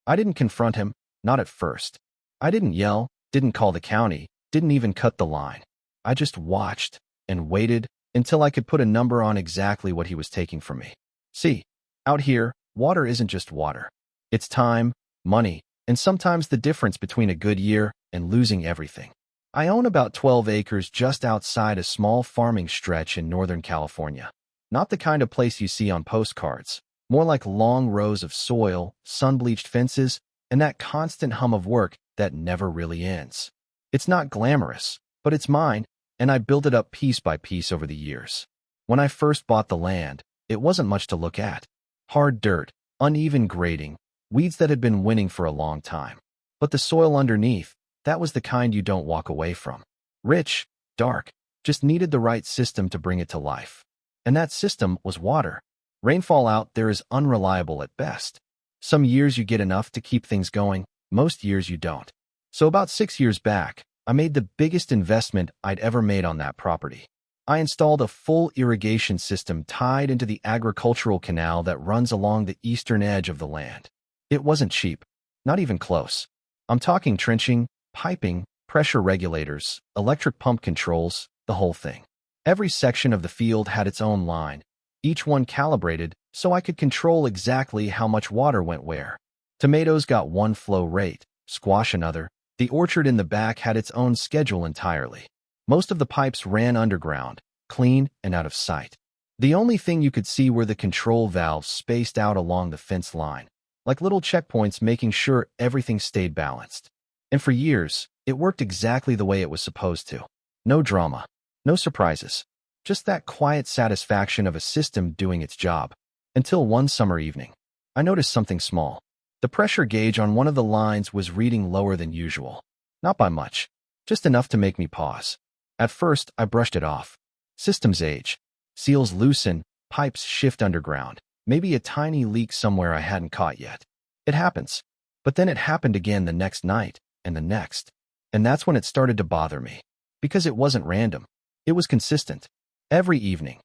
I didn't confront him, not at first. I didn't yell, didn't call the county, didn't even cut the line. I just watched and waited until I could put a number on exactly what he was taking from me. See, out here, water isn't just water. It's time, money, and sometimes the difference between a good year and losing everything. I own about 12 acres just outside a small farming stretch in Northern California. Not the kind of place you see on postcards, more like long rows of soil, sun-bleached fences, and that constant hum of work that never really ends. It's not glamorous, but it's mine, and I built it up piece by piece over the years. When I first bought the land, it wasn't much to look at. Hard dirt, uneven grading, weeds that had been winning for a long time. But the soil underneath, that was the kind you don't walk away from. Rich, dark, just needed the right system to bring it to life. And that system was water. Rainfall out there is unreliable at best. Some years you get enough to keep things going, most years you don't. So about 6 years back, I made the biggest investment I'd ever made on that property. I installed a full irrigation system tied into the agricultural canal that runs along the eastern edge of the land. It wasn't cheap, not even close. I'm talking trenching, piping, pressure regulators, electric pump controls, the whole thing. Every section of the field had its own line, each one calibrated so I could control exactly how much water went where. Tomatoes got one flow rate, squash another. The orchard in the back had its own schedule entirely. Most of the pipes ran underground, clean and out of sight. The only thing you could see were the control valves spaced out along the fence line, like little checkpoints making sure everything stayed balanced. And for years, it worked exactly the way it was supposed to. No drama, no surprises, just that quiet satisfaction of a system doing its job. Until one summer evening, I noticed something small. The pressure gauge on one of the lines was reading lower than usual. Not by much, just enough to make me pause. At first, I brushed it off. Systems age. Seals loosen, pipes shift underground. Maybe a tiny leak somewhere I hadn't caught yet. It happens. But then it happened again the next night, and the next. And that's when it started to bother me. Because it wasn't random. It was consistent. Every evening,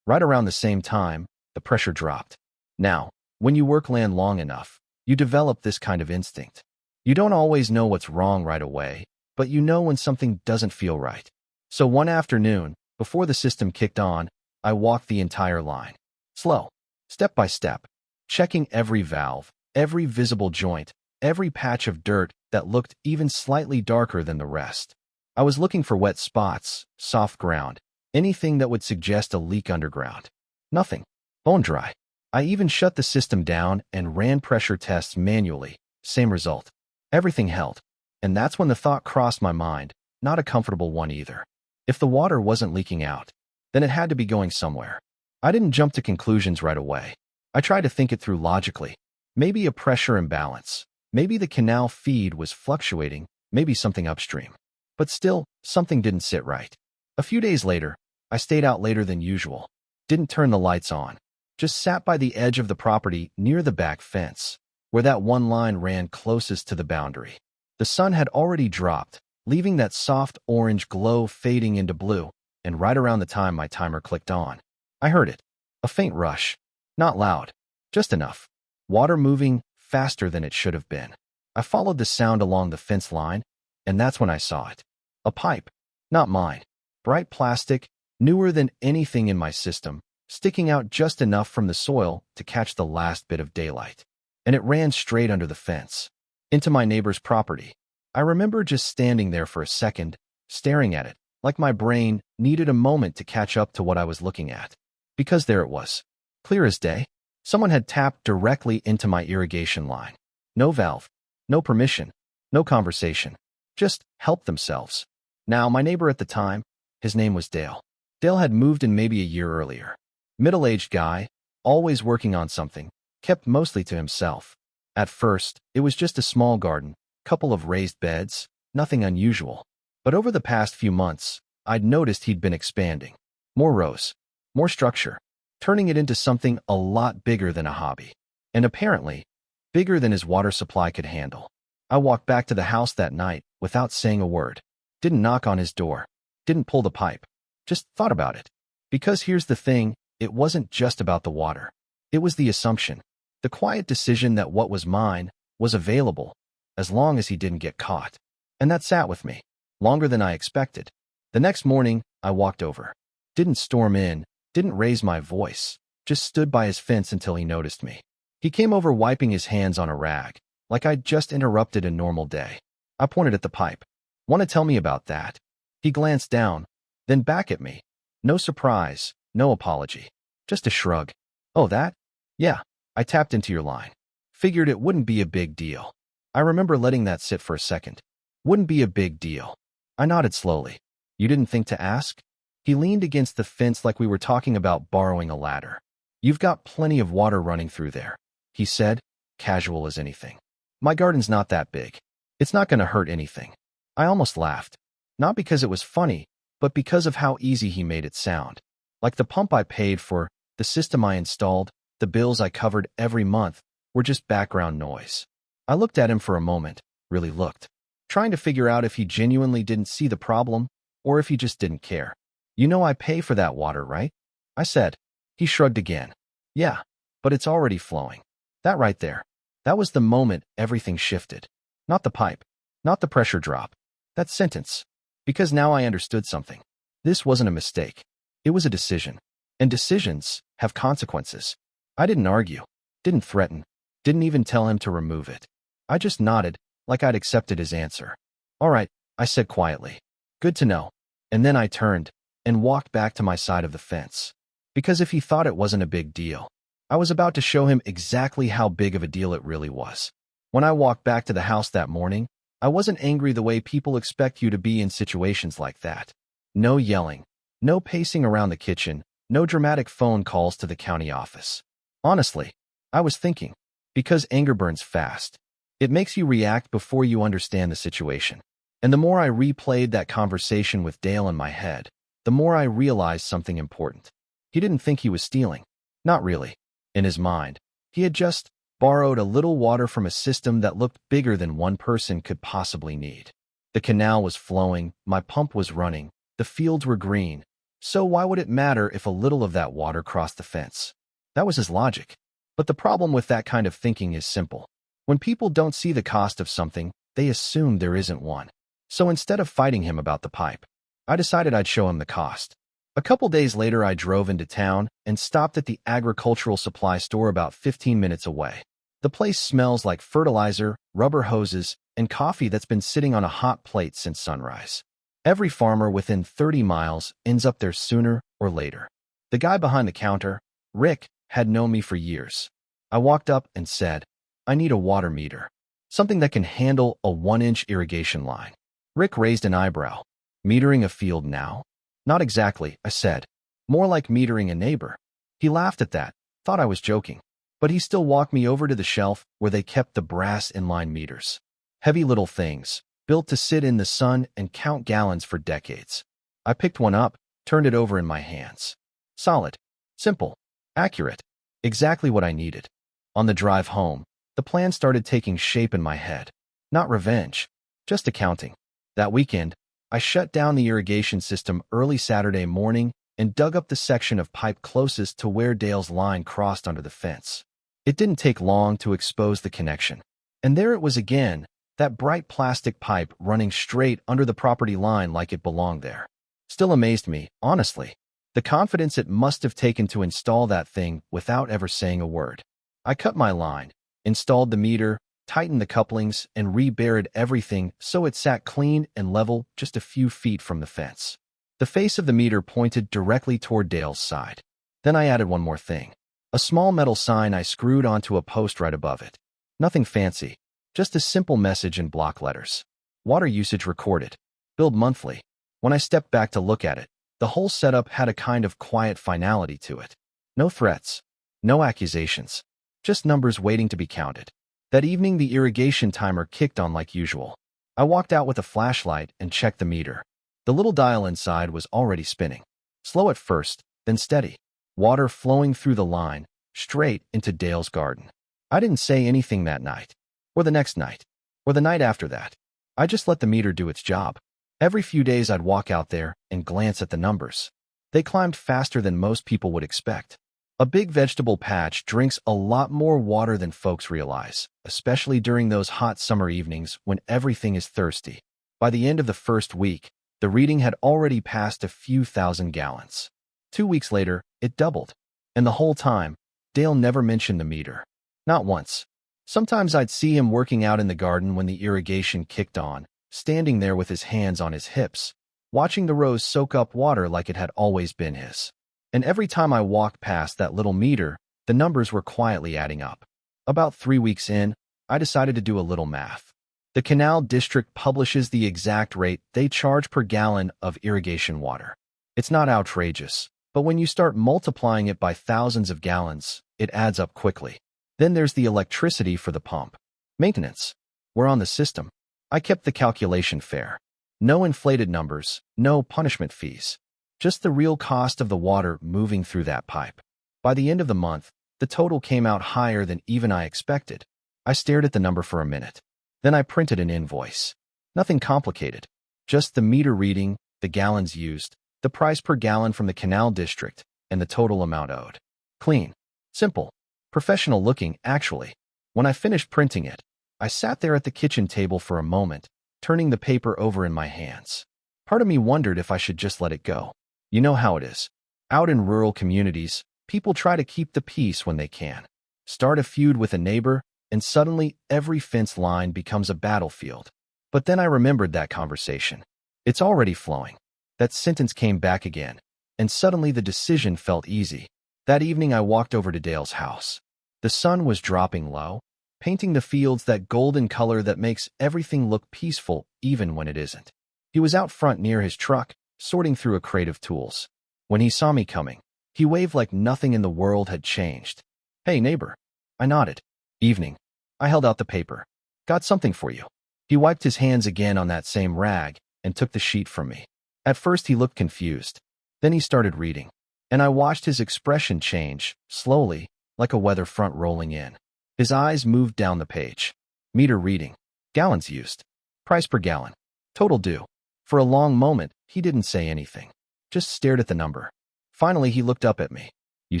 right around the same time, the pressure dropped. Now, when you work land long enough, you develop this kind of instinct. You don't always know what's wrong right away, but you know when something doesn't feel right. So one afternoon, before the system kicked on, I walked the entire line. Slow, step by step, checking every valve, every visible joint, every patch of dirt that looked even slightly darker than the rest. I was looking for wet spots, soft ground, anything that would suggest a leak underground. Nothing. Bone dry. I even shut the system down and ran pressure tests manually. Same result. Everything held. And that's when the thought crossed my mind, not a comfortable one either. If the water wasn't leaking out, then it had to be going somewhere. I didn't jump to conclusions right away. I tried to think it through logically. Maybe a pressure imbalance. Maybe the canal feed was fluctuating, maybe something upstream. But still, something didn't sit right. A few days later, I stayed out later than usual. Didn't turn the lights on. Just sat by the edge of the property near the back fence, where that one line ran closest to the boundary. The sun had already dropped, leaving that soft orange glow fading into blue, and right around the time my timer clicked on, I heard it. A faint rush. Not loud. Just enough. Water moving faster than it should have been. I followed the sound along the fence line, and that's when I saw it. A pipe. Not mine. Bright plastic, newer than anything in my system, sticking out just enough from the soil to catch the last bit of daylight. And it ran straight under the fence, into my neighbor's property. I remember just standing there for a second, staring at it, like my brain needed a moment to catch up to what I was looking at. Because there it was. Clear as day. Someone had tapped directly into my irrigation line. No valve, no permission, no conversation. Just helped themselves. Now, my neighbor at the time, his name was Dale. Dale had moved in maybe a year earlier. Middle-aged guy, always working on something, kept mostly to himself. At first, it was just a small garden, couple of raised beds, nothing unusual. But over the past few months, I'd noticed he'd been expanding. More rows, more structure, turning it into something a lot bigger than a hobby. And apparently, bigger than his water supply could handle. I walked back to the house that night without saying a word. Didn't knock on his door. Didn't pull the pipe. Just thought about it. Because here's the thing, it wasn't just about the water. It was the assumption. The quiet decision that what was mine was available, as long as he didn't get caught. And that sat with me, longer than I expected. The next morning, I walked over. Didn't storm in, didn't raise my voice, just stood by his fence until he noticed me. He came over wiping his hands on a rag, like I'd just interrupted a normal day. I pointed at the pipe. "Want to tell me about that?" He glanced down, then back at me. No surprise, no apology, just a shrug. "Oh, that? Yeah, I tapped into your line. Figured it wouldn't be a big deal." I remember letting that sit for a second. Wouldn't be a big deal. I nodded slowly. "You didn't think to ask?" He leaned against the fence like we were talking about borrowing a ladder. "You've got plenty of water running through there," he said, casual as anything. "My garden's not that big. It's not going to hurt anything." I almost laughed. Not because it was funny, but because of how easy he made it sound. Like the pump I paid for, the system I installed, the bills I covered every month, were just background noise. I looked at him for a moment, really looked, trying to figure out if he genuinely didn't see the problem, or if he just didn't care. "You know I pay for that water, right?" I said. He shrugged again. "Yeah, but it's already flowing." That right there. That was the moment everything shifted. Not the pipe, not the pressure drop. That sentence. Because now I understood something. This wasn't a mistake. It was a decision. And decisions have consequences. I didn't argue, didn't threaten, didn't even tell him to remove it. I just nodded, like I'd accepted his answer. "All right," I said quietly. "Good to know." And then I turned and walked back to my side of the fence. Because if he thought it wasn't a big deal, I was about to show him exactly how big of a deal it really was. When I walked back to the house that morning, I wasn't angry the way people expect you to be in situations like that. No yelling, no pacing around the kitchen, no dramatic phone calls to the county office. Honestly, I was thinking, because anger burns fast. It makes you react before you understand the situation. And the more I replayed that conversation with Dale in my head, the more I realized something important. He didn't think he was stealing. Not really. In his mind, he had just borrowed a little water from a system that looked bigger than one person could possibly need. The canal was flowing, my pump was running, the fields were green. So why would it matter if a little of that water crossed the fence? That was his logic. But the problem with that kind of thinking is simple. When people don't see the cost of something, they assume there isn't one. So instead of fighting him about the pipe, I decided I'd show him the cost. A couple days later, I drove into town and stopped at the agricultural supply store about 15 minutes away. The place smells like fertilizer, rubber hoses, and coffee that's been sitting on a hot plate since sunrise. Every farmer within 30 miles ends up there sooner or later. The guy behind the counter, Rick, had known me for years. I walked up and said, "I need a water meter. Something that can handle a 1-inch irrigation line." Rick raised an eyebrow. "Metering a field now?" "Not exactly," I said. "More like metering a neighbor." He laughed at that, thought I was joking. But he still walked me over to the shelf where they kept the brass inline meters. Heavy little things, built to sit in the sun and count gallons for decades. I picked one up, turned it over in my hands. Solid, simple, accurate, exactly what I needed. On the drive home, the plan started taking shape in my head. Not revenge, just accounting. That weekend, I shut down the irrigation system early Saturday morning and dug up the section of pipe closest to where Dale's line crossed under the fence. It didn't take long to expose the connection. And there it was again, that bright plastic pipe running straight under the property line like it belonged there. Still amazed me, honestly, the confidence it must have taken to install that thing without ever saying a word. I cut my line, installed the meter, tightened the couplings, and reburied everything so it sat clean and level just a few feet from the fence. The face of the meter pointed directly toward Dale's side. Then I added one more thing. A small metal sign I screwed onto a post right above it. Nothing fancy, just a simple message in block letters. Water usage recorded. Billed monthly. When I stepped back to look at it, the whole setup had a kind of quiet finality to it. No threats. No accusations. Just numbers waiting to be counted. That evening, the irrigation timer kicked on like usual. I walked out with a flashlight and checked the meter. The little dial inside was already spinning. Slow at first, then steady. Water flowing through the line, straight into Dale's garden. I didn't say anything that night, or the next night, or the night after that. I just let the meter do its job. Every few days I'd walk out there and glance at the numbers. They climbed faster than most people would expect. A big vegetable patch drinks a lot more water than folks realize, especially during those hot summer evenings when everything is thirsty. By the end of the first week, the reading had already passed a few thousand gallons. 2 weeks later, it doubled. And the whole time, Dale never mentioned the meter. Not once. Sometimes I'd see him working out in the garden when the irrigation kicked on, standing there with his hands on his hips, watching the rows soak up water like it had always been his. And every time I walked past that little meter, the numbers were quietly adding up. About 3 weeks in, I decided to do a little math. The Canal District publishes the exact rate they charge per gallon of irrigation water. It's not outrageous, but when you start multiplying it by thousands of gallons, it adds up quickly. Then there's the electricity for the pump. Maintenance. We're on the system. I kept the calculation fair. No inflated numbers, no punishment fees. Just the real cost of the water moving through that pipe. By the end of the month, the total came out higher than even I expected. I stared at the number for a minute. Then I printed an invoice. Nothing complicated. Just the meter reading, the gallons used, the price per gallon from the Canal District, and the total amount owed. Clean. Simple. Professional looking, actually. When I finished printing it, I sat there at the kitchen table for a moment, turning the paper over in my hands. Part of me wondered if I should just let it go. You know how it is. Out in rural communities, people try to keep the peace when they can. Start a feud with a neighbor, and suddenly every fence line becomes a battlefield. But then I remembered that conversation. It's already flowing. That sentence came back again, and suddenly the decision felt easy. That evening I walked over to Dale's house. The sun was dropping low, painting the fields that golden color that makes everything look peaceful even when it isn't. He was out front near his truck, sorting through a crate of tools. When he saw me coming, he waved like nothing in the world had changed. "Hey, neighbor." I nodded. "Evening." I held out the paper. "Got something for you." He wiped his hands again on that same rag and took the sheet from me. At first he looked confused. Then he started reading. And I watched his expression change, slowly, like a weather front rolling in. His eyes moved down the page. Meter reading. Gallons used. Price per gallon. Total due. For a long moment, he didn't say anything. Just stared at the number. Finally, he looked up at me. "You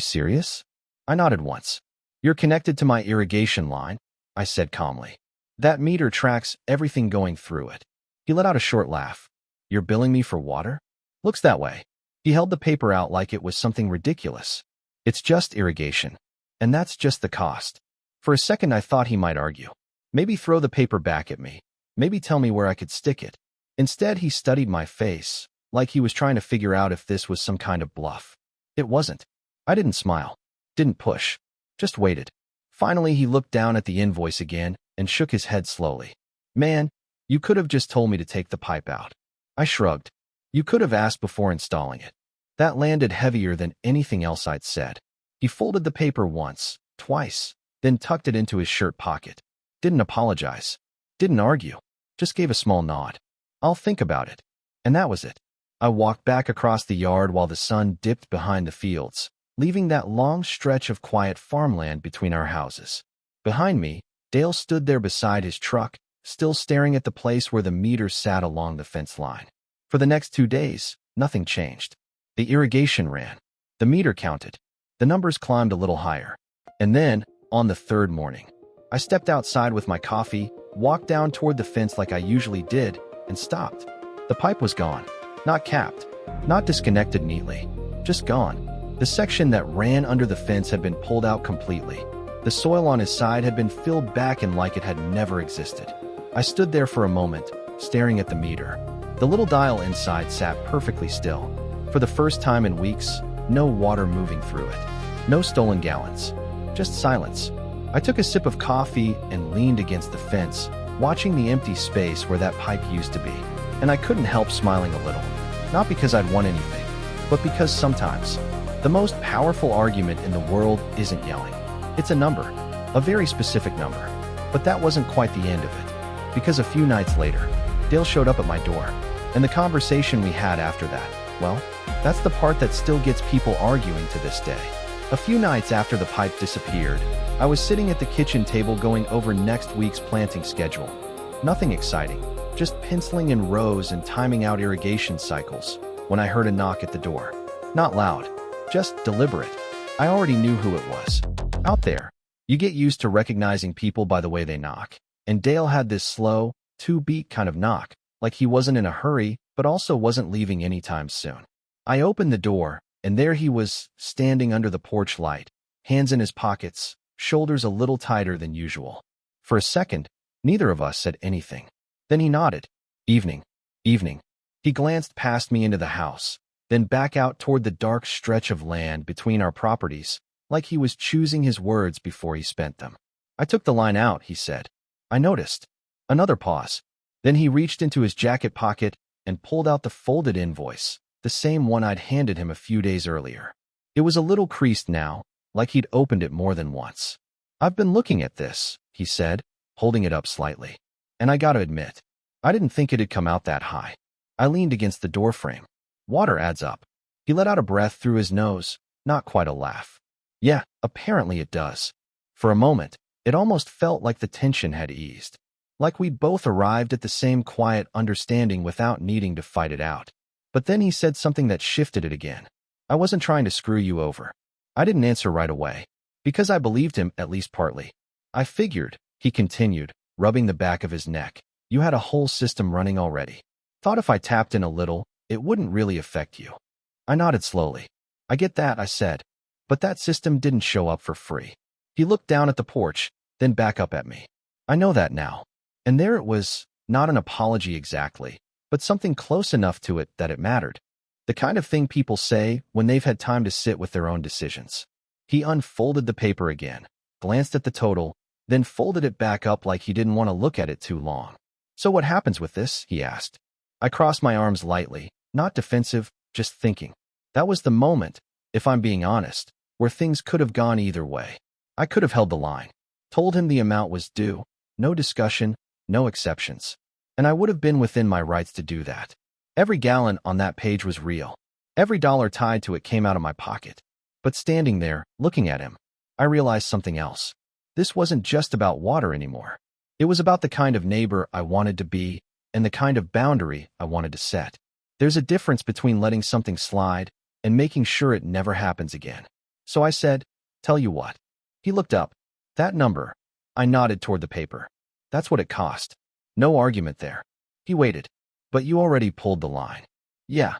serious?" I nodded once. "You're connected to my irrigation line," I said calmly. "That meter tracks everything going through it." He let out a short laugh. "You're billing me for water?" "Looks that way." He held the paper out like it was something ridiculous. "It's just irrigation. And that's just the cost." For a second I thought he might argue. Maybe throw the paper back at me. Maybe tell me where I could stick it. Instead he studied my face, like he was trying to figure out if this was some kind of bluff. It wasn't. I didn't smile. Didn't push. Just waited. Finally he looked down at the invoice again and shook his head slowly. "Man, you could have just told me to take the pipe out." I shrugged. "You could have asked before installing it." That landed heavier than anything else I'd said. He folded the paper once, twice, then tucked it into his shirt pocket. Didn't apologize. Didn't argue. Just gave a small nod. "I'll think about it." And that was it. I walked back across the yard while the sun dipped behind the fields, leaving that long stretch of quiet farmland between our houses. Behind me, Dale stood there beside his truck, still staring at the place where the meter sat along the fence line. For the next 2 days, nothing changed. The irrigation ran. The meter counted. The numbers climbed a little higher. And then, on the third morning, I stepped outside with my coffee, walked down toward the fence like I usually did, and stopped. The pipe was gone. Not capped. Not disconnected neatly. Just gone. The section that ran under the fence had been pulled out completely. The soil on his side had been filled back in like it had never existed. I stood there for a moment, staring at the meter. The little dial inside sat perfectly still. For the first time in weeks, no water moving through it. No stolen gallons. Just silence. I took a sip of coffee and leaned against the fence, watching the empty space where that pipe used to be. And I couldn't help smiling a little. Not because I'd won anything, but because sometimes the most powerful argument in the world isn't yelling. It's a number. A very specific number. But that wasn't quite the end of it. Because a few nights later, Dale showed up at my door. And the conversation we had after that, well, that's the part that still gets people arguing to this day. A few nights after the pipe disappeared, I was sitting at the kitchen table going over next week's planting schedule. Nothing exciting, just penciling in rows and timing out irrigation cycles, when I heard a knock at the door. Not loud, just deliberate. I already knew who it was. Out there, you get used to recognizing people by the way they knock. And Dale had this slow, two-beat kind of knock, like he wasn't in a hurry, but also wasn't leaving anytime soon. I opened the door, and there he was, standing under the porch light, hands in his pockets, shoulders a little tighter than usual. For a second, neither of us said anything. Then he nodded. Evening. Evening. He glanced past me into the house, then back out toward the dark stretch of land between our properties, like he was choosing his words before he spent them. I took the line out, he said. I noticed. Another pause. Then he reached into his jacket pocket and pulled out the folded invoice, the same one I'd handed him a few days earlier. It was a little creased now, like he'd opened it more than once. I've been looking at this, he said, holding it up slightly. And I gotta admit, I didn't think it'd come out that high. I leaned against the doorframe. Water adds up. He let out a breath through his nose, not quite a laugh. Yeah, apparently it does. For a moment, it almost felt like the tension had eased. Like we'd both arrived at the same quiet understanding without needing to fight it out. But then he said something that shifted it again. I wasn't trying to screw you over. I didn't answer right away, because I believed him at least partly. I figured, he continued, rubbing the back of his neck, you had a whole system running already. Thought if I tapped in a little, it wouldn't really affect you. I nodded slowly. I get that, I said. But that system didn't show up for free. He looked down at the porch, then back up at me. I know that now. And there it was, not an apology exactly, but something close enough to it that it mattered. The kind of thing people say when they've had time to sit with their own decisions. He unfolded the paper again, glanced at the total, then folded it back up like he didn't want to look at it too long. So what happens with this? He asked. I crossed my arms lightly, not defensive, just thinking. That was the moment, if I'm being honest, where things could have gone either way. I could have held the line, told him the amount was due, no discussion, no exceptions. And I would have been within my rights to do that. Every gallon on that page was real. Every dollar tied to it came out of my pocket. But standing there, looking at him, I realized something else. This wasn't just about water anymore. It was about the kind of neighbor I wanted to be and the kind of boundary I wanted to set. There's a difference between letting something slide and making sure it never happens again. So I said, tell you what. He looked up. That number. I nodded toward the paper. That's what it cost. No argument there. He waited. But you already pulled the line. Yeah.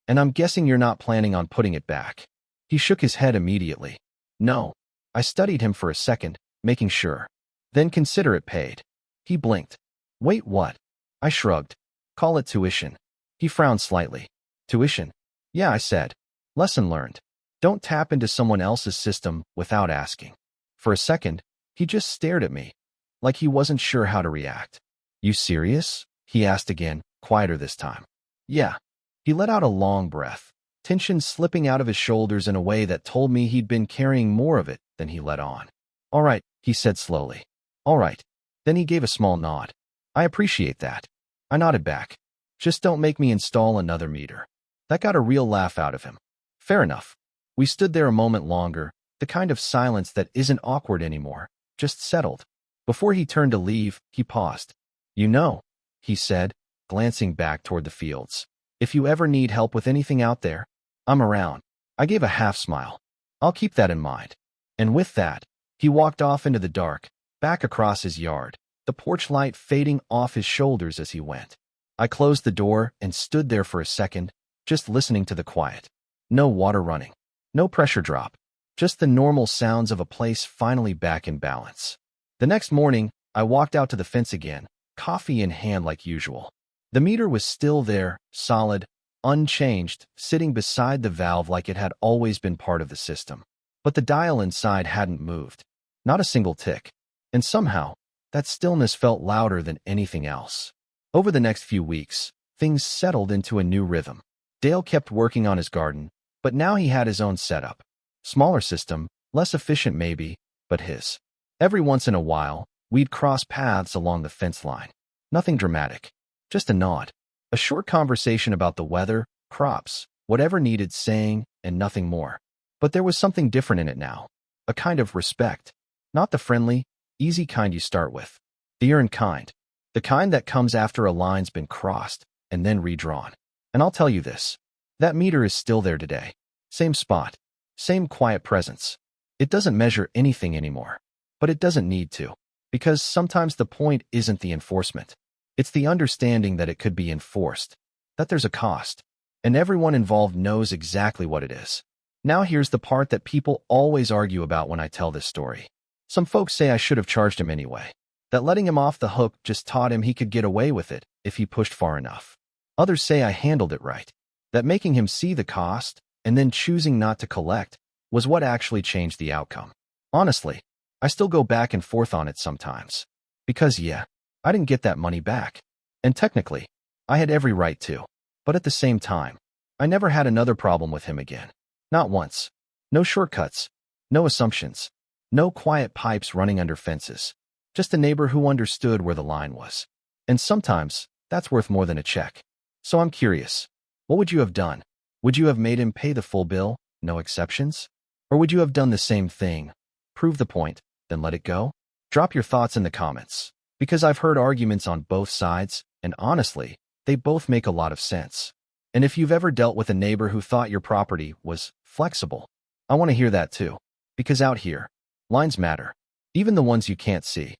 And I'm guessing you're not planning on putting it back. He shook his head immediately. No. I studied him for a second, making sure. Then consider it paid. He blinked. Wait, what? I shrugged. Call it tuition. He frowned slightly. Tuition? Yeah, I said. Lesson learned. Don't tap into someone else's system without asking. For a second, he just stared at me, like he wasn't sure how to react. You serious? He asked again, quieter this time. Yeah. He let out a long breath, tension slipping out of his shoulders in a way that told me he'd been carrying more of it than he let on. All right, he said slowly. All right. Then he gave a small nod. I appreciate that. I nodded back. Just don't make me install another meter. That got a real laugh out of him. Fair enough. We stood there a moment longer, the kind of silence that isn't awkward anymore, just settled. Before he turned to leave, he paused. You know, he said, glancing back toward the fields. If you ever need help with anything out there, I'm around. I gave a half smile. I'll keep that in mind. And with that, he walked off into the dark, back across his yard, the porch light fading off his shoulders as he went. I closed the door and stood there for a second, just listening to the quiet. No water running. No pressure drop. Just the normal sounds of a place finally back in balance. The next morning, I walked out to the fence again, coffee in hand like usual. The meter was still there, solid, unchanged, sitting beside the valve like it had always been part of the system. But the dial inside hadn't moved. Not a single tick. And somehow, that stillness felt louder than anything else. Over the next few weeks, things settled into a new rhythm. Dale kept working on his garden, but now he had his own setup. Smaller system, less efficient maybe, but his. Every once in a while, we'd cross paths along the fence line. Nothing dramatic. Just a nod. A short conversation about the weather, crops, whatever needed saying, and nothing more. But there was something different in it now. A kind of respect. Not the friendly, easy kind you start with. The earned kind. The kind that comes after a line's been crossed and then redrawn. And I'll tell you this. That meter is still there today. Same spot. Same quiet presence. It doesn't measure anything anymore. But it doesn't need to. Because sometimes the point isn't the enforcement. It's the understanding that it could be enforced. That there's a cost. And everyone involved knows exactly what it is. Now here's the part that people always argue about when I tell this story. Some folks say I should have charged him anyway. That letting him off the hook just taught him he could get away with it if he pushed far enough. Others say I handled it right. That making him see the cost and then choosing not to collect was what actually changed the outcome. Honestly, I still go back and forth on it sometimes. Because yeah, I didn't get that money back. And technically, I had every right to. But at the same time, I never had another problem with him again. Not once. No shortcuts. No assumptions. No quiet pipes running under fences. Just a neighbor who understood where the line was. And sometimes, that's worth more than a check. So I'm curious. What would you have done? Would you have made him pay the full bill, no exceptions? Or would you have done the same thing? Prove the point, then let it go? Drop your thoughts in the comments. Because I've heard arguments on both sides, and honestly, they both make a lot of sense. And if you've ever dealt with a neighbor who thought your property was flexible, I want to hear that too. Because out here, lines matter. Even the ones you can't see.